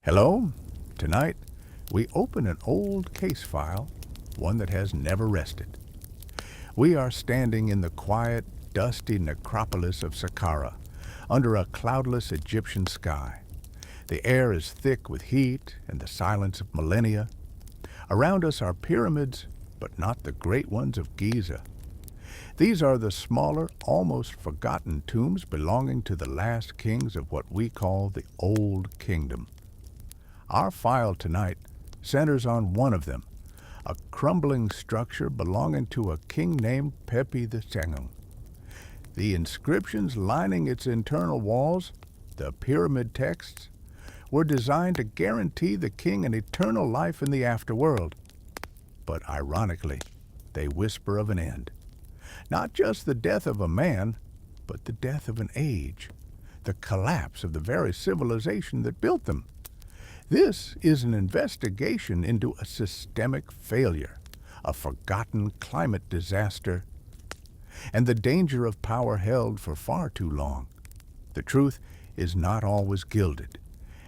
Hello. Tonight, we open an old case file, one that has never rested. We are standing in the quiet, dusty necropolis of Saqqara, under a cloudless Egyptian sky. The air is thick with heat and the silence of millennia. Around us are pyramids, but not the great ones of Giza. These are the smaller, almost forgotten tombs belonging to the last kings of what we call the Old Kingdom. Our file tonight centers on one of them, a crumbling structure belonging to a king named Pepi II. The inscriptions lining its internal walls, the pyramid texts, were designed to guarantee the king an eternal life in the afterworld. But ironically, they whisper of an end. Not just the death of a man, but the death of an age, the collapse of the very civilization that built them. This is an investigation into a systemic failure, a forgotten climate disaster, and the danger of power held for far too long. The truth is not always gilded,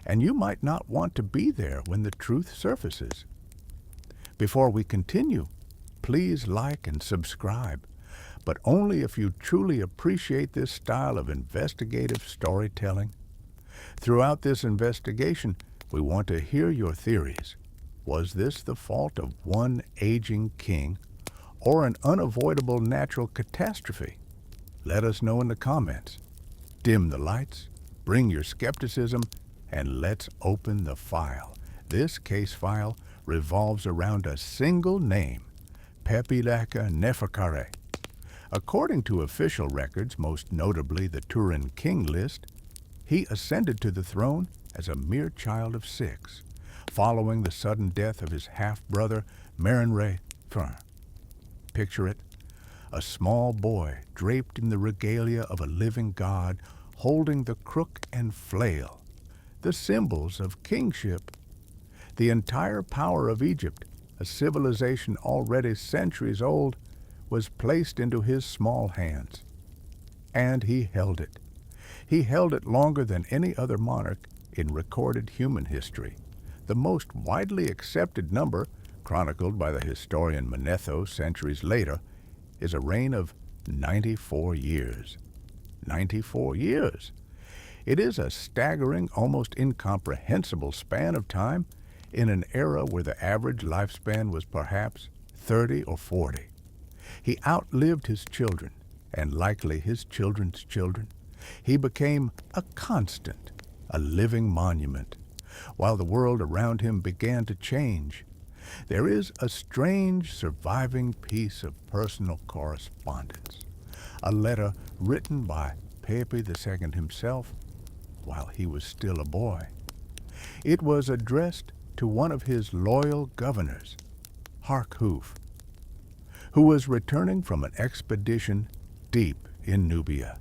and you might not want to be there when the truth surfaces. Before we continue, please like and subscribe, but only if you truly appreciate this style of investigative storytelling. Throughout this investigation, we want to hear your theories. Was this the fault of one aging king or an unavoidable natural catastrophe? Let us know in the comments. Dim the lights, bring your skepticism, and let's open the file. This case file revolves around a single name, Pepi II. According to official records, most notably the Turin King list, he ascended to the throne as a mere child of 6, following the sudden death of his half-brother Merenre. Picture it, a small boy draped in the regalia of a living god, holding the crook and flail, the symbols of kingship. The entire power of Egypt, a civilization already centuries old, was placed into his small hands. And he held it. He held it longer than any other monarch in recorded human history. The most widely accepted number, chronicled by the historian Manetho centuries later, is a reign of 94 years. 94 years! It is a staggering, almost incomprehensible span of time in an era where the average lifespan was perhaps 30 or 40. He outlived his children, and likely his children's children. He became a constant, a living monument, while the world around him began to change. There is a strange surviving piece of personal correspondence, a letter written by Pepi II himself while he was still a boy. It was addressed to one of his loyal governors, Harkhuf, who was returning from an expedition deep in Nubia.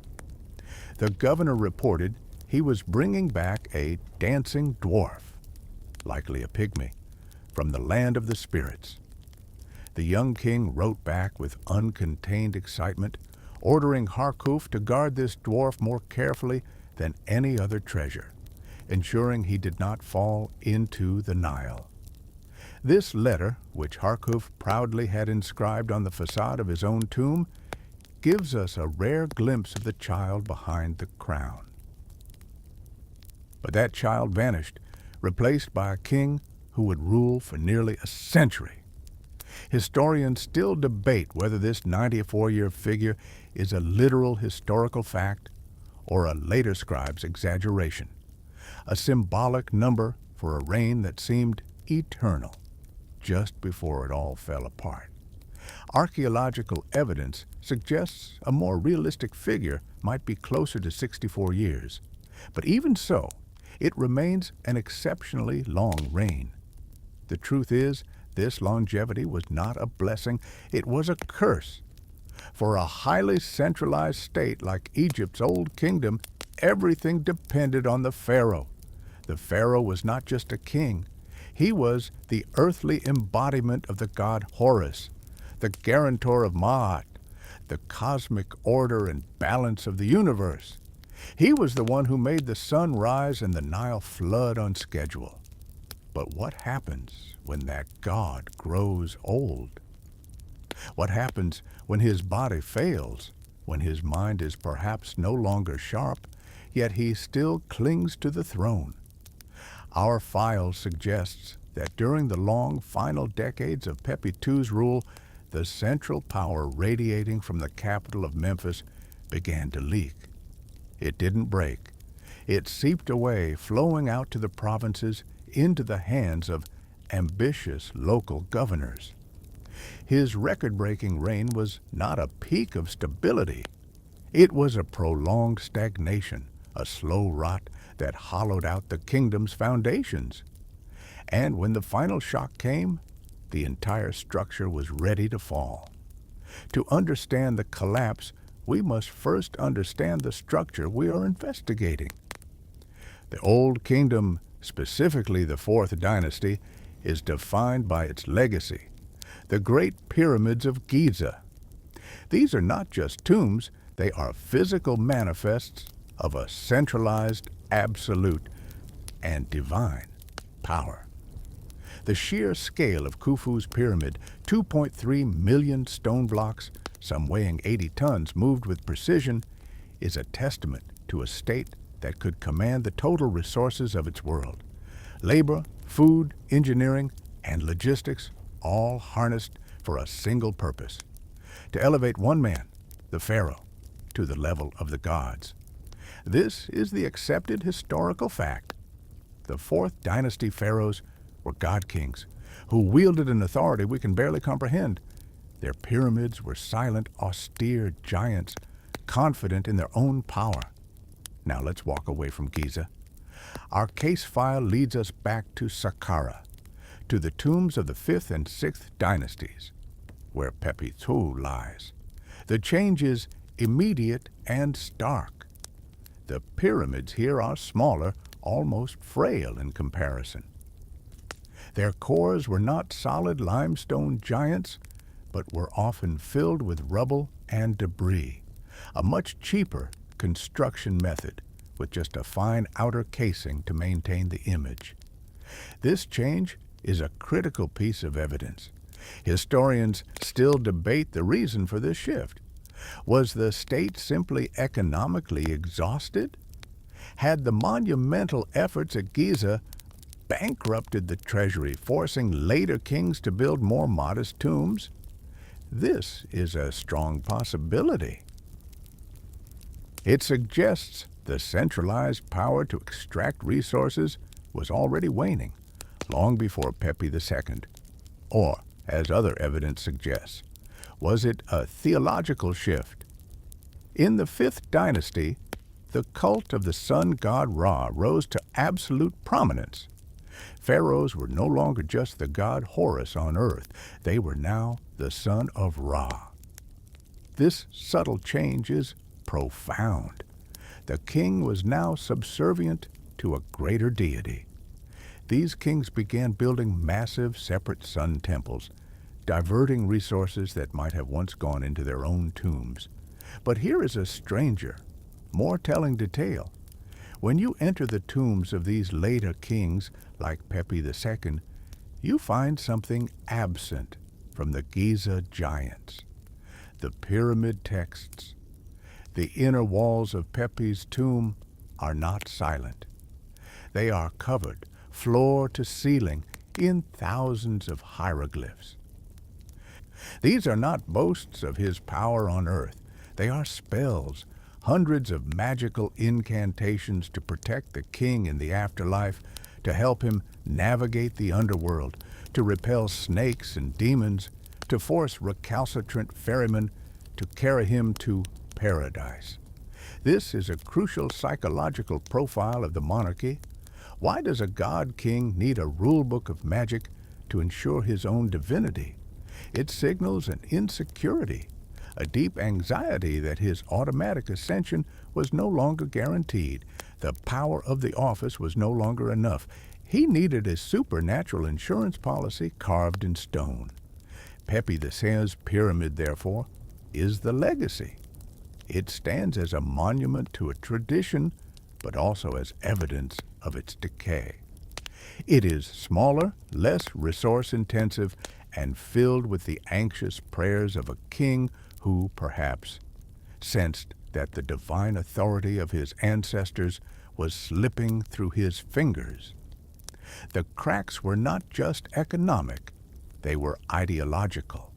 The governor reported he was bringing back a dancing dwarf, likely a pygmy, from the land of the spirits. The young king wrote back with uncontained excitement, ordering Harkhuf to guard this dwarf more carefully than any other treasure, ensuring he did not fall into the Nile. This letter, which Harkhuf proudly had inscribed on the facade of his own tomb, gives us a rare glimpse of the child behind the crown. But that child vanished, replaced by a king who would rule for nearly a century. Historians still debate whether this 94-year figure is a literal historical fact or a later scribe's exaggeration, a symbolic number for a reign that seemed eternal just before it all fell apart. Archaeological evidence suggests a more realistic figure might be closer to 64 years, but even so, it remains an exceptionally long reign. The truth is, this longevity was not a blessing, it was a curse. For a highly centralized state like Egypt's Old Kingdom, everything depended on the pharaoh. The pharaoh was not just a king, he was the earthly embodiment of the god Horus, the guarantor of Ma'at, the cosmic order and balance of the universe. He was the one who made the sun rise and the Nile flood on schedule. But what happens when that god grows old? What happens when his body fails, when his mind is perhaps no longer sharp, yet he still clings to the throne? Our file suggests that during the long final decades of Pepi II's rule, the central power radiating from the capital of Memphis began to leak. It didn't break. It seeped away, flowing out to the provinces into the hands of ambitious local governors. His record-breaking reign was not a peak of stability. It was a prolonged stagnation, a slow rot that hollowed out the kingdom's foundations. And when the final shock came, the entire structure was ready to fall. To understand the collapse, we must first understand the structure we are investigating. The Old Kingdom, specifically the Fourth Dynasty, is defined by its legacy, the Great Pyramids of Giza. These are not just tombs, they are physical manifests of a centralized, absolute, and divine power. The sheer scale of Khufu's pyramid, 2.3 million stone blocks, some weighing 80 tons, moved with precision, is a testament to a state that could command the total resources of its world. Labor, food, engineering, and logistics, all harnessed for a single purpose: to elevate one man, the pharaoh, to the level of the gods. This is the accepted historical fact. The Fourth Dynasty pharaohs were god kings who wielded an authority we can barely comprehend. Their pyramids were silent, austere giants, confident in their own power. Now let's walk away from Giza. Our case file leads us back to Saqqara, to the tombs of the 5th and 6th dynasties, where Pepi II lies. The change is immediate and stark. The pyramids here are smaller, almost frail in comparison. Their cores were not solid limestone giants, but were often filled with rubble and debris, a much cheaper construction method with just a fine outer casing to maintain the image. This change is a critical piece of evidence. Historians still debate the reason for this shift. Was the state simply economically exhausted? Had the monumental efforts at Giza bankrupted the treasury, forcing later kings to build more modest tombs? This is a strong possibility. It suggests the centralized power to extract resources was already waning, long before Pepi II. Or, as other evidence suggests, was it a theological shift? In the 5th dynasty, the cult of the sun god Ra rose to absolute prominence. Pharaohs were no longer just the god Horus on earth. They were now the son of Ra. This subtle change is profound. The king was now subservient to a greater deity. These kings began building massive separate sun temples, diverting resources that might have once gone into their own tombs. But here is a stranger, more telling detail. When you enter the tombs of these later kings, like Pepi II, you find something absent from the Giza giants: the pyramid texts. The inner walls of Pepi's tomb are not silent. They are covered, floor to ceiling, in thousands of hieroglyphs. These are not boasts of his power on earth. They are spells, hundreds of magical incantations to protect the king in the afterlife, to help him navigate the underworld, to repel snakes and demons, to force recalcitrant ferrymen to carry him to paradise. This is a crucial psychological profile of the monarchy. Why does a god-king need a rulebook of magic to ensure his own divinity? It signals an insecurity, a deep anxiety that his automatic ascension was no longer guaranteed. The power of the office was no longer enough. He needed a supernatural insurance policy carved in stone. Pepi II's pyramid, therefore, is the legacy. It stands as a monument to a tradition, but also as evidence of its decay. It is smaller, less resource-intensive, and filled with the anxious prayers of a king who, perhaps, sensed that the divine authority of his ancestors was slipping through his fingers. The cracks were not just economic, they were ideological.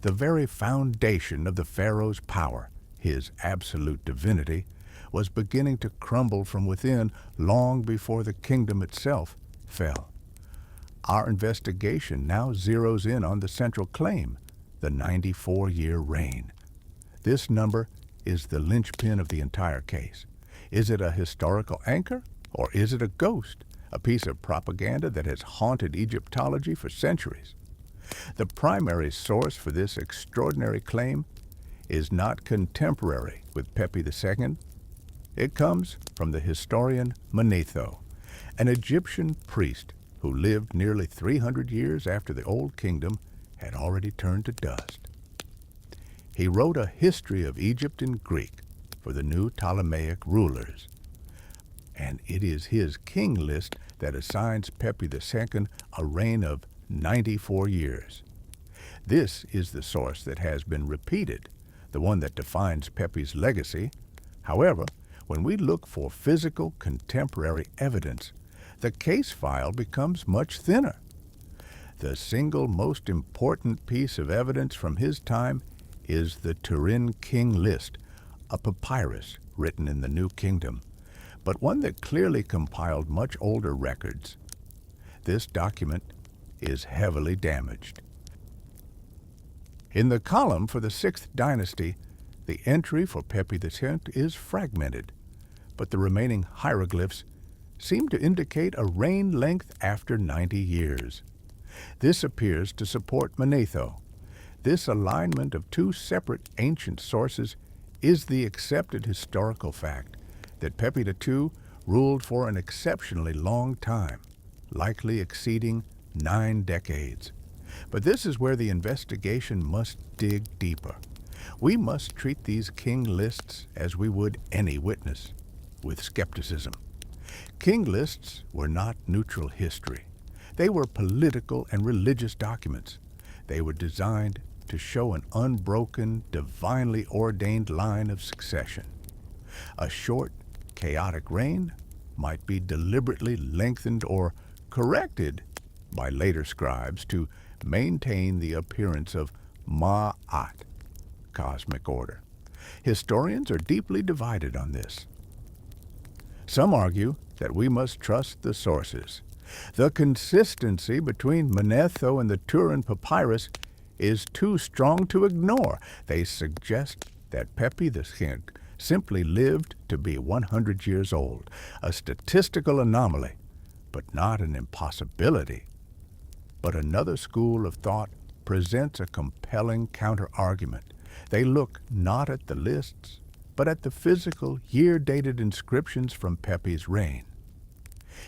The very foundation of the pharaoh's power, his absolute divinity, was beginning to crumble from within long before the kingdom itself fell. Our investigation now zeroes in on the central claim, the 94-year reign. This number is the linchpin of the entire case. Is it a historical anchor, or is it a ghost, a piece of propaganda that has haunted Egyptology for centuries? The primary source for this extraordinary claim is not contemporary with Pepi II. It comes from the historian Manetho, an Egyptian priest who lived nearly 300 years after the Old Kingdom had already turned to dust. He wrote a history of Egypt in Greek for the new Ptolemaic rulers, and it is his king list that assigns Pepi II a reign of 94 years. This is the source that has been repeated, the one that defines Pepi's legacy. However, when we look for physical contemporary evidence, the case file becomes much thinner. The single most important piece of evidence from his time is the Turin King List, a papyrus written in the New Kingdom, but one that clearly compiled much older records. This document is heavily damaged. In the column for the 6th dynasty, the entry for Pepi II is fragmented, but the remaining hieroglyphs seem to indicate a reign length after 90 years. This appears to support Manetho. This alignment of two separate ancient sources is the accepted historical fact that Pepi II ruled for an exceptionally long time, likely exceeding 9 decades. But this is where the investigation must dig deeper. We must treat these king lists as we would any witness, with skepticism. King lists were not neutral history. They were political and religious documents. They were designed to show an unbroken, divinely ordained line of succession. A short, chaotic reign might be deliberately lengthened or corrected by later scribes to maintain the appearance of ma'at, cosmic order. Historians are deeply divided on this. Some argue that we must trust the sources. The consistency between Manetho and the Turin Papyrus is too strong to ignore. They suggest that Pepi II simply lived to be 100 years old, a statistical anomaly, but not an impossibility. But another school of thought presents a compelling counter-argument. They look not at the lists, but at the physical, year-dated inscriptions from Pepi's reign.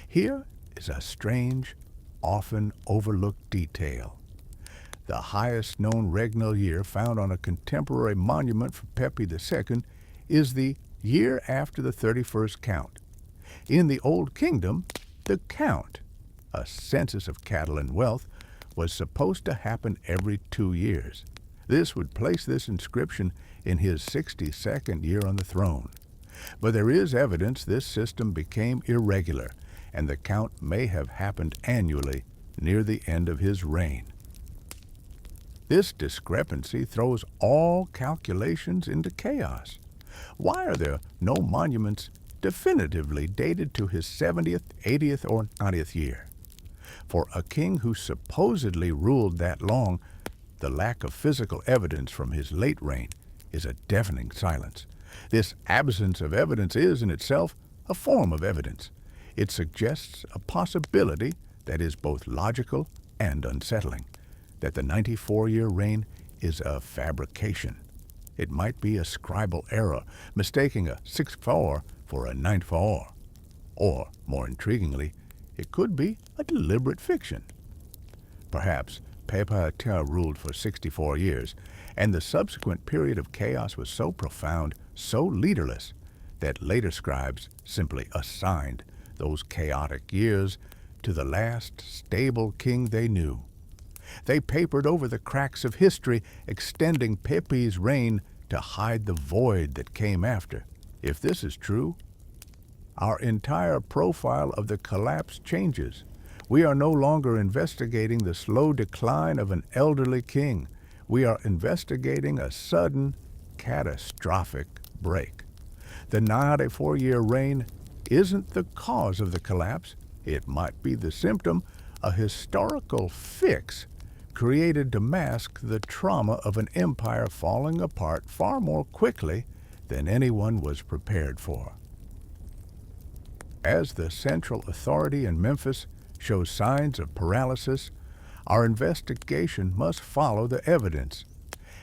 Here is a strange, often overlooked detail. The highest known regnal year found on a contemporary monument for Pepi II is the year after the 31st count. In the Old Kingdom, the count, a census of cattle and wealth, was supposed to happen every 2 years. This would place this inscription in his 62nd year on the throne. But there is evidence this system became irregular, and the count may have happened annually near the end of his reign. This discrepancy throws all calculations into chaos. Why are there no monuments definitively dated to his 70th, 80th, or 90th year? For a king who supposedly ruled that long, the lack of physical evidence from his late reign is a deafening silence. This absence of evidence is, in itself, a form of evidence. It suggests a possibility that is both logical and unsettling, that the 94-year reign is a fabrication. It might be a scribal error, mistaking a 6-4 for a 9-4. Or, more intriguingly, it could be a deliberate fiction. Perhaps Pepi II ruled for 64 years, and the subsequent period of chaos was so profound, so leaderless, that later scribes simply assigned those chaotic years to the last stable king they knew. They papered over the cracks of history, extending Pepi's reign to hide the void that came after. If this is true, our entire profile of the collapse changes. We are no longer investigating the slow decline of an elderly king. We are investigating a sudden, catastrophic break. The 94-year reign isn't the cause of the collapse. It might be the symptom, a historical fix created to mask the trauma of an empire falling apart far more quickly than anyone was prepared for. As the central authority in Memphis shows signs of paralysis, our investigation must follow the evidence.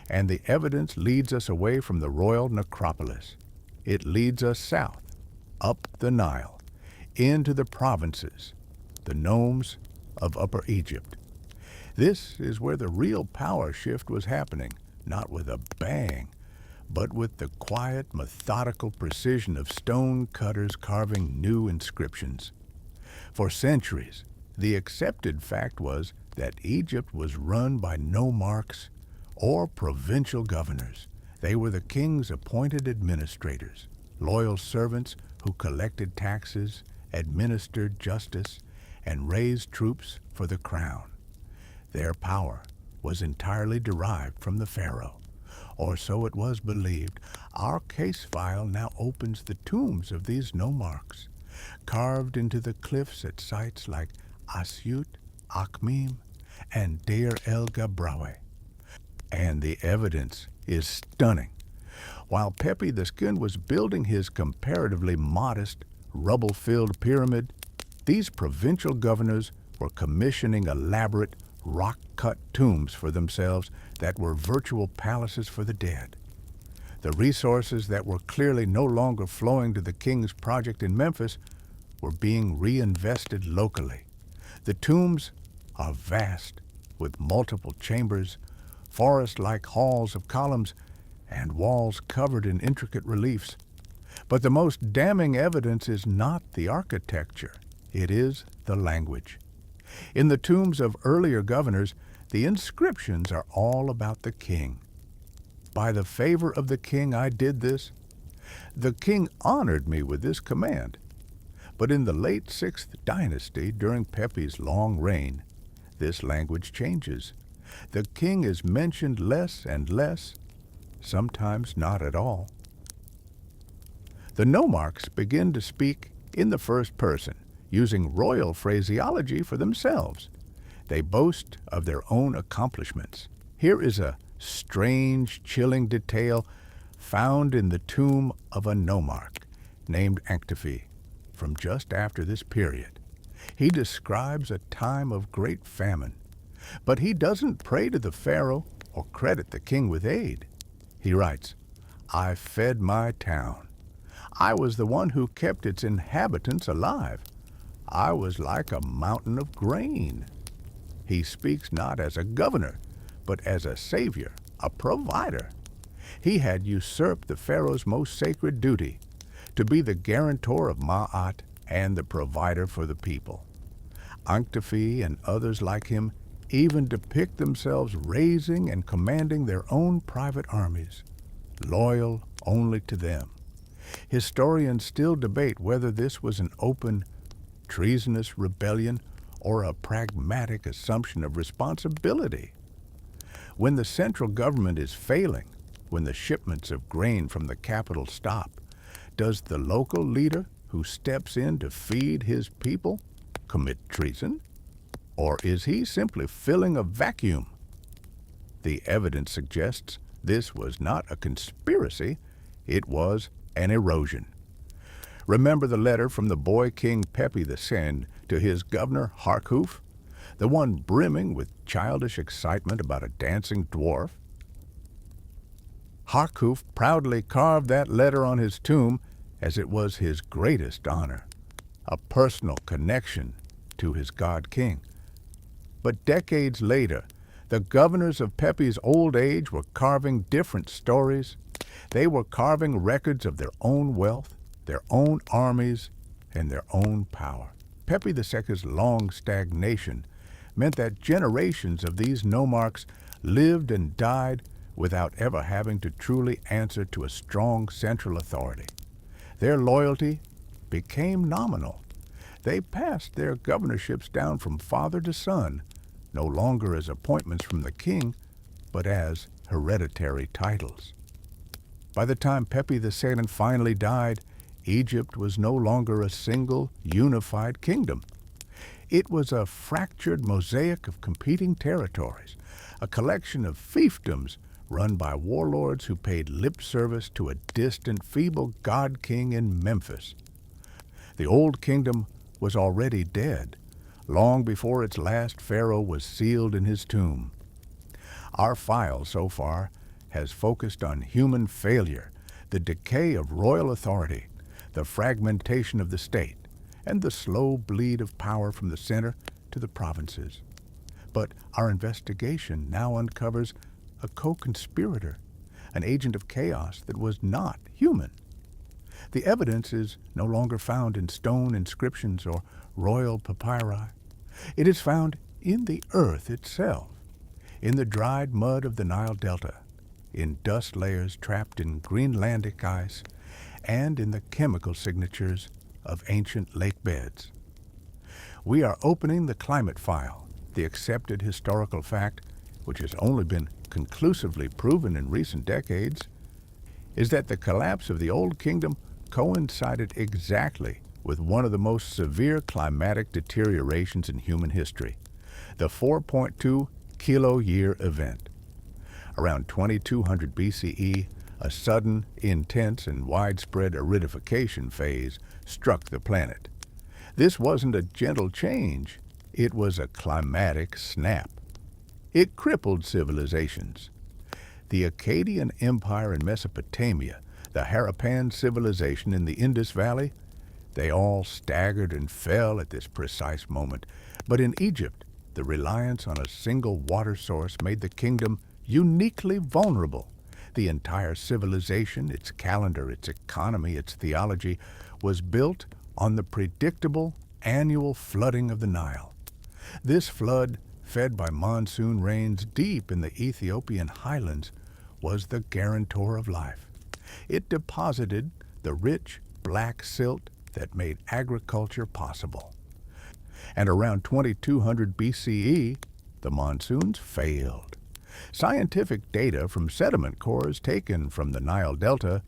And the evidence leads us away from the royal necropolis. It leads us south, up the Nile, into the provinces, the nomes of Upper Egypt. This is where the real power shift was happening, not with a bang, but with the quiet, methodical precision of stone cutters carving new inscriptions. For centuries, the accepted fact was that Egypt was run by nomarchs or provincial governors. They were the king's appointed administrators, loyal servants who collected taxes, administered justice, and raised troops for the crown. Their power was entirely derived from the pharaoh, or so it was believed. Our case file now opens the tombs of these nomarchs, carved into the cliffs at sites like Asyut, Akhmim, and Deir el-Gabrawi. And the evidence is stunning. While Pepi II was building his comparatively modest, rubble-filled pyramid, these provincial governors were commissioning elaborate, rock-cut tombs for themselves that were virtual palaces for the dead. The resources that were clearly no longer flowing to the king's project in Memphis were being reinvested locally. The tombs are vast, with multiple chambers, forest-like halls of columns, and walls covered in intricate reliefs. But the most damning evidence is not the architecture, it is the language. In the tombs of earlier governors, the inscriptions are all about the king. By the favor of the king I did this. The king honored me with this command. But in the late 6th dynasty, during Pepi's long reign, this language changes. The king is mentioned less and less, sometimes not at all. The nomarchs begin to speak in the first person, using royal phraseology for themselves. They boast of their own accomplishments. Here is a strange, chilling detail found in the tomb of a nomarch named Ankhtafi from just after this period. He describes a time of great famine, but he doesn't pray to the pharaoh or credit the king with aid. He writes, "I fed my town. I was the one who kept its inhabitants alive. I was like a mountain of grain." He speaks not as a governor, but as a savior, a provider. He had usurped the pharaoh's most sacred duty, to be the guarantor of Ma'at and the provider for the people. Ankhtafi and others like him even depict themselves raising and commanding their own private armies, loyal only to them. Historians still debate whether this was an open, treasonous rebellion or a pragmatic assumption of responsibility. When the central government is failing, when the shipments of grain from the capital stop, does the local leader who steps in to feed his people commit treason? Or is he simply filling a vacuum? The evidence suggests this was not a conspiracy, it was an erosion. Remember the letter from the boy king Pepi II to his governor Harkhuf, the one brimming with childish excitement about a dancing dwarf? Harkhuf proudly carved that letter on his tomb as it was his greatest honor, a personal connection to his god king. But decades later, the governors of Pepi's old age were carving different stories. They were carving records of their own wealth, their own armies, and their own power. Pepi II's long stagnation meant that generations of these nomarchs lived and died without ever having to truly answer to a strong central authority. Their loyalty became nominal. They passed their governorships down from father to son, no longer as appointments from the king, but as hereditary titles. By the time Pepi II finally died, Egypt was no longer a single, unified kingdom. It was a fractured mosaic of competing territories, a collection of fiefdoms run by warlords who paid lip service to a distant, feeble god-king in Memphis. The old kingdom was already dead, long before its last pharaoh was sealed in his tomb. Our file so far has focused on human failure, the decay of royal authority, the fragmentation of the state, and the slow bleed of power from the center to the provinces. But our investigation now uncovers a co-conspirator, an agent of chaos that was not human. The evidence is no longer found in stone inscriptions or royal papyri. It is found in the earth itself, in the dried mud of the Nile Delta, in dust layers trapped in Greenlandic ice, and in the chemical signatures of ancient lake beds. We are opening the climate file, the accepted historical fact, which has only been conclusively proven in recent decades, is that the collapse of the Old Kingdom coincided exactly with one of the most severe climatic deteriorations in human history, the 4.2 kilo-year event. Around 2200 BCE, a sudden, intense, and widespread aridification phase struck the planet. This wasn't a gentle change, it was a climatic snap. It crippled civilizations. The Akkadian Empire in Mesopotamia, the Harappan civilization in the Indus Valley, they all staggered and fell at this precise moment. But in Egypt, the reliance on a single water source made the kingdom uniquely vulnerable. The entire civilization, its calendar, its economy, its theology, was built on the predictable annual flooding of the Nile. This flood, fed by monsoon rains deep in the Ethiopian highlands, was the guarantor of life. It deposited the rich black silt that made agriculture possible. And around 2200 BCE, the monsoons failed. Scientific data from sediment cores taken from the Nile Delta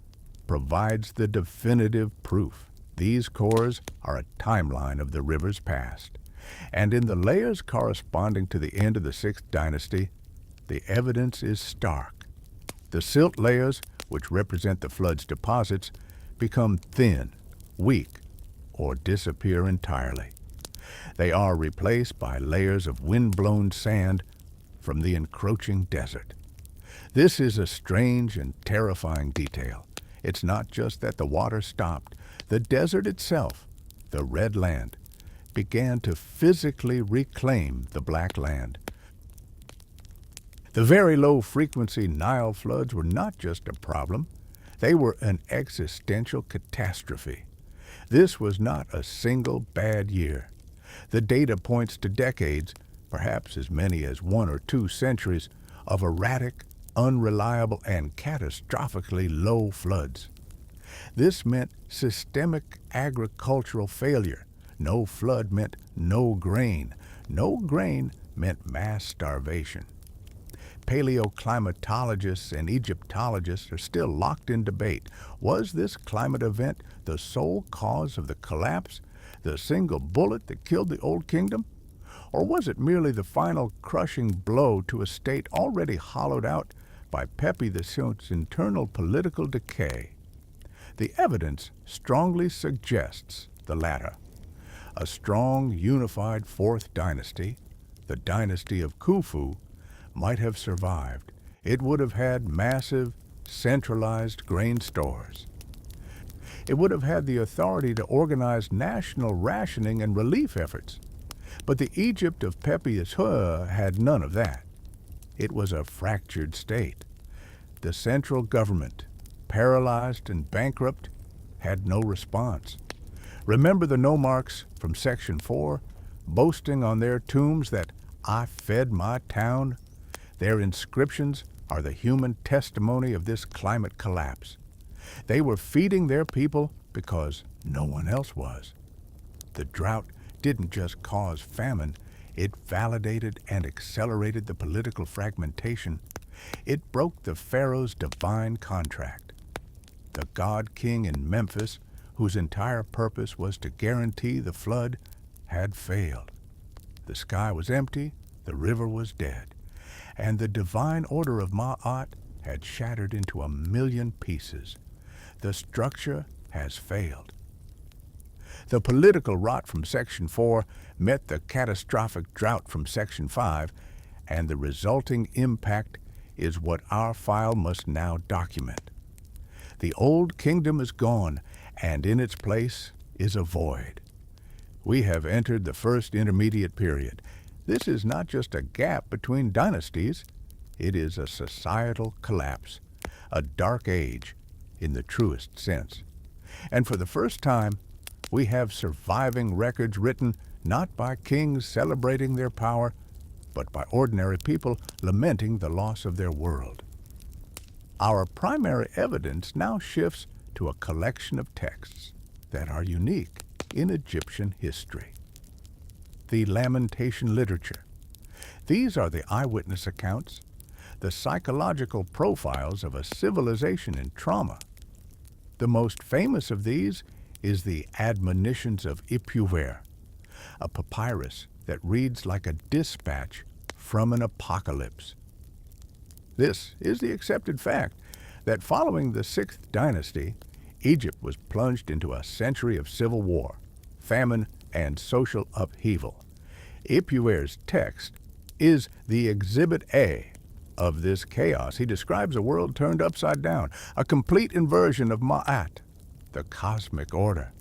provides the definitive proof. These cores are a timeline of the river's past. And in the layers corresponding to the end of the 6th dynasty, the evidence is stark. The silt layers, which represent the flood's deposits, become thin, weak, or disappear entirely. They are replaced by layers of wind-blown sand from the encroaching desert. This is a strange and terrifying detail. It's not just that the water stopped. The desert itself, the red land, began to physically reclaim the black land. The very low-frequency Nile floods were not just a problem. They were an existential catastrophe. This was not a single bad year. The data points to decades, perhaps as many as 1 or 2 centuries, of erratic, unreliable, and catastrophically low floods. This meant systemic agricultural failure. No flood meant no grain. No grain meant mass starvation. Paleoclimatologists and Egyptologists are still locked in debate. Was this climate event the sole cause of the collapse, the single bullet that killed the Old Kingdom? Or was it merely the final crushing blow to a state already hollowed out by Pepi II's internal political decay? The evidence strongly suggests the latter. A strong, unified 4th dynasty, the dynasty of Khufu, might have survived. It would have had massive, centralized grain stores. It would have had the authority to organize national rationing and relief efforts. But the Egypt of Pepi II had none of that. It was a fractured state. The central government, paralyzed and bankrupt, had no response. Remember the Nomarchs from Section 4, boasting on their tombs that I fed my town? Their inscriptions are the human testimony of this climate collapse. They were feeding their people because no one else was. The drought didn't just cause famine, it validated and accelerated the political fragmentation. It broke the pharaoh's divine contract. The god king in Memphis, whose entire purpose was to guarantee the flood, had failed. The sky was empty, the river was dead, and the divine order of Ma'at had shattered into 1,000,000 pieces. The structure has failed. The political rot from Section 4 met the catastrophic drought from Section 5, and the resulting impact is what our file must now document. The old kingdom is gone, and in its place is a void. We have entered the first intermediate period. This is not just a gap between dynasties, it is a societal collapse, a dark age in the truest sense. And for the first time, we have surviving records written not by kings celebrating their power, but by ordinary people lamenting the loss of their world. Our primary evidence now shifts to a collection of texts that are unique in Egyptian history. The lamentation literature. These are the eyewitness accounts, the psychological profiles of a civilization in trauma. The most famous of these is the Admonitions of Ipuwer, a papyrus that reads like a dispatch from an apocalypse. This is the accepted fact that following the 6th dynasty, Egypt was plunged into a century of civil war, famine, and social upheaval. Ipuwer's text is the Exhibit A of this chaos. He describes a world turned upside down, a complete inversion of Ma'at, the cosmic order.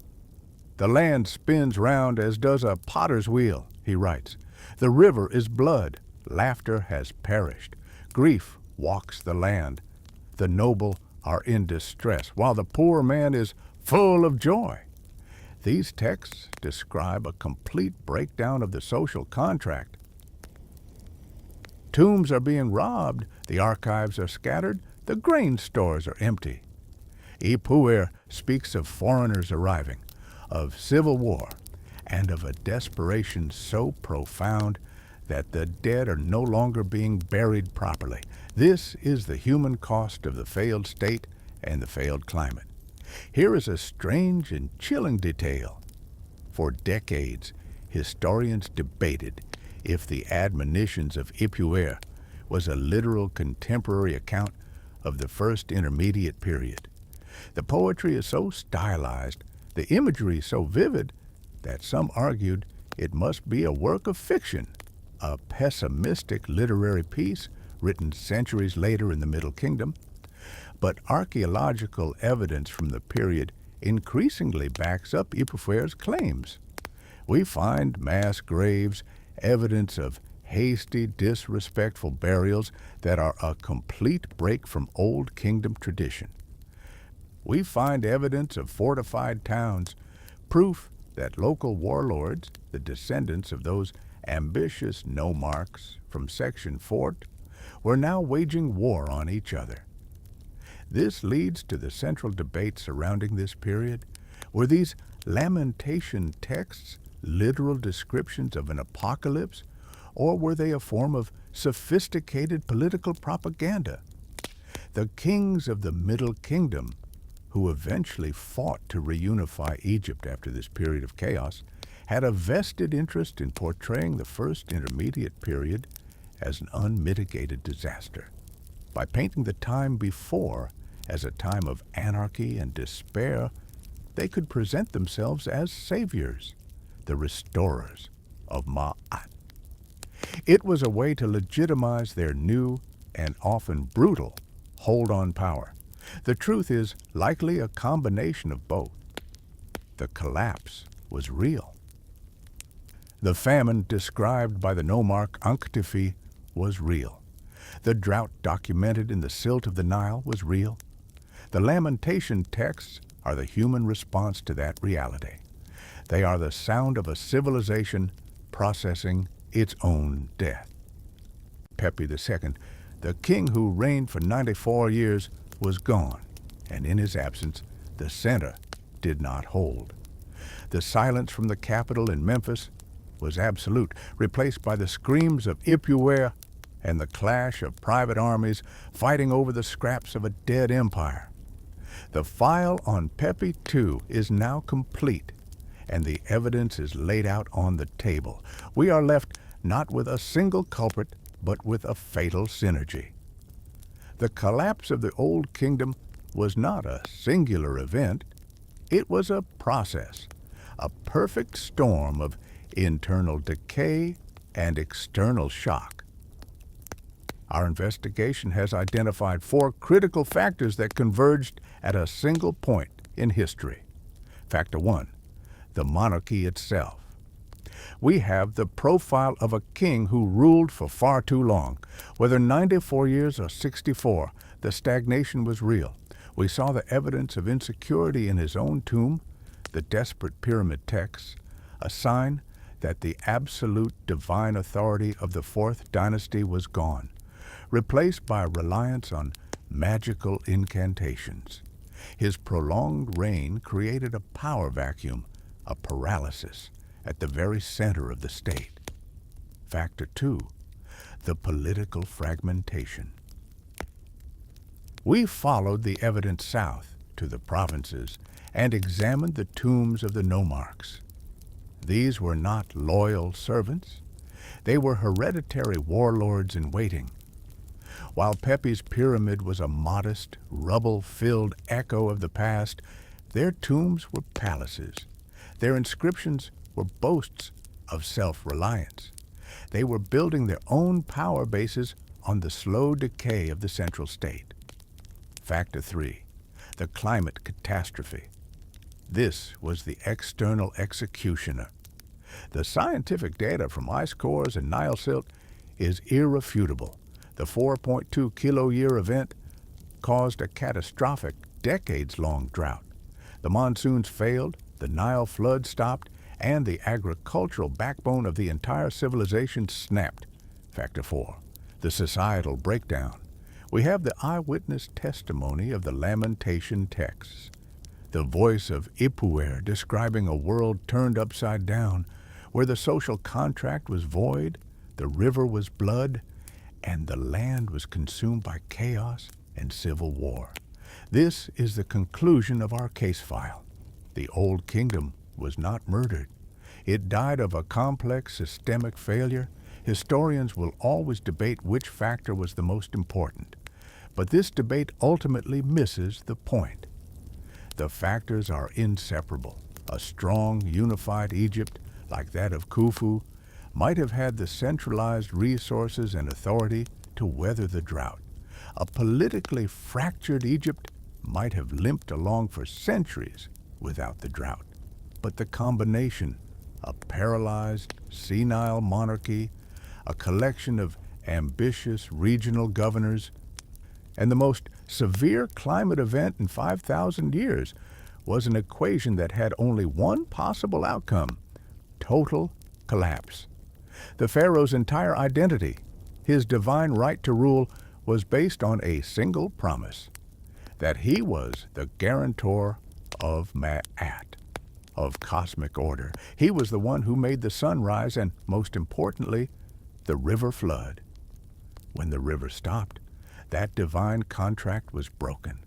The land spins round as does a potter's wheel, he writes. The river is blood. Laughter has perished. Grief walks the land. The noble are in distress, while the poor man is full of joy. These texts describe a complete breakdown of the social contract. Tombs are being robbed, the archives are scattered, the grain stores are empty. Ipuwer speaks of foreigners arriving, of civil war, and of a desperation so profound that the dead are no longer being buried properly. This is the human cost of the failed state and the failed climate. Here is a strange and chilling detail. For decades, historians debated if the Admonitions of Ipuwer was a literal contemporary account of the first intermediate period. The poetry is so stylized, the imagery so vivid, that some argued it must be a work of fiction, a pessimistic literary piece written centuries later in the Middle Kingdom. But archaeological evidence from the period increasingly backs up Ipuwer's claims. We find mass graves, evidence of hasty, disrespectful burials that are a complete break from Old Kingdom tradition. We find evidence of fortified towns, proof that local warlords, the descendants of those ambitious Nomarchs from Section 4, were now waging war on each other. This leads to the central debate surrounding this period. Were these lamentation texts literal descriptions of an apocalypse, or were they a form of sophisticated political propaganda? The kings of the Middle Kingdom, who eventually fought to reunify Egypt after this period of chaos, had a vested interest in portraying the first intermediate period as an unmitigated disaster. By painting the time before as a time of anarchy and despair, they could present themselves as saviors, the restorers of Ma'at. It was a way to legitimize their new and often brutal hold on power. The truth is likely a combination of both. The collapse was real. The famine described by the Nomarch Ankhtifi was real. The drought documented in the silt of the Nile was real. The lamentation texts are the human response to that reality. They are the sound of a civilization processing its own death. Pepi II, the king who reigned for 94 years, was gone, and in his absence, the center did not hold. The silence from the capital in Memphis was absolute, replaced by the screams of Ipuwer and the clash of private armies fighting over the scraps of a dead empire. The file on Pepi II is now complete, and the evidence is laid out on the table. We are left not with a single culprit, but with a fatal synergy. The collapse of the Old Kingdom was not a singular event. It was a process, a perfect storm of internal decay and external shock. Our investigation has identified 4 critical factors that converged at a single point in history. Factor 1, the monarchy itself. We have the profile of a king who ruled for far too long. Whether 94 years or 64, the stagnation was real. We saw the evidence of insecurity in his own tomb, the desperate pyramid texts, a sign that the absolute divine authority of the 4th dynasty was gone, replaced by reliance on magical incantations. His prolonged reign created a power vacuum, a paralysis, at the very center of the state. Factor 2, the political fragmentation. We followed the evidence south to the provinces and examined the tombs of the Nomarchs. These were not loyal servants. They were hereditary warlords in waiting. While Pepi's pyramid was a modest, rubble-filled echo of the past, their tombs were palaces. Their inscriptions were boasts of self-reliance. They were building their own power bases on the slow decay of the central state. Factor 3, the climate catastrophe. This was the external executioner. The scientific data from ice cores and Nile silt is irrefutable. The 4.2 kilo-year event caused a catastrophic, decades-long drought. The monsoons failed, the Nile flood stopped, and the agricultural backbone of the entire civilization snapped. Factor 4, the societal breakdown. We have the eyewitness testimony of the lamentation texts. The voice of Ipuwer describing a world turned upside down, where the social contract was void, the river was blood, and the land was consumed by chaos and civil war. This is the conclusion of our case file. The Old Kingdom was not murdered. It died of a complex systemic failure. Historians will always debate which factor was the most important, but this debate ultimately misses the point. The factors are inseparable. A strong, unified Egypt, like that of Khufu, might have had the centralized resources and authority to weather the drought. A politically fractured Egypt might have limped along for centuries without the drought. But the combination, a paralyzed, senile monarchy, a collection of ambitious regional governors, and the most severe climate event in 5,000 years, was an equation that had only one possible outcome: total collapse. The pharaoh's entire identity, his divine right to rule, was based on a single promise: that he was the guarantor of Ma'at, of cosmic order. He was the one who made the sun rise and, most importantly, the river flood. When the river stopped, that divine contract was broken.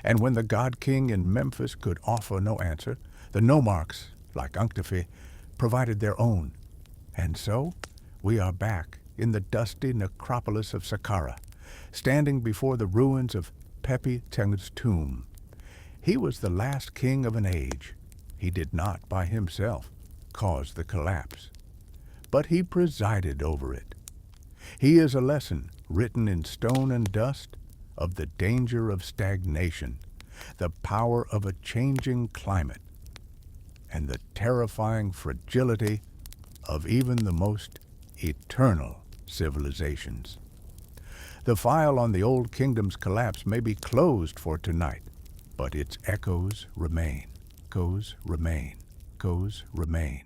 And when the god-king in Memphis could offer no answer, the Nomarchs, like Unktafi, provided their own. And so, we are back in the dusty necropolis of Saqqara, standing before the ruins of Pepi II's tomb. He was the last king of an age. He did not, by himself, cause the collapse, but he presided over it. He is a lesson written in stone and dust of the danger of stagnation, the power of a changing climate, and the terrifying fragility of even the most eternal civilizations. The file on the Old Kingdom's collapse may be closed for tonight, but its echoes remain. Echoes remain. echoes remain.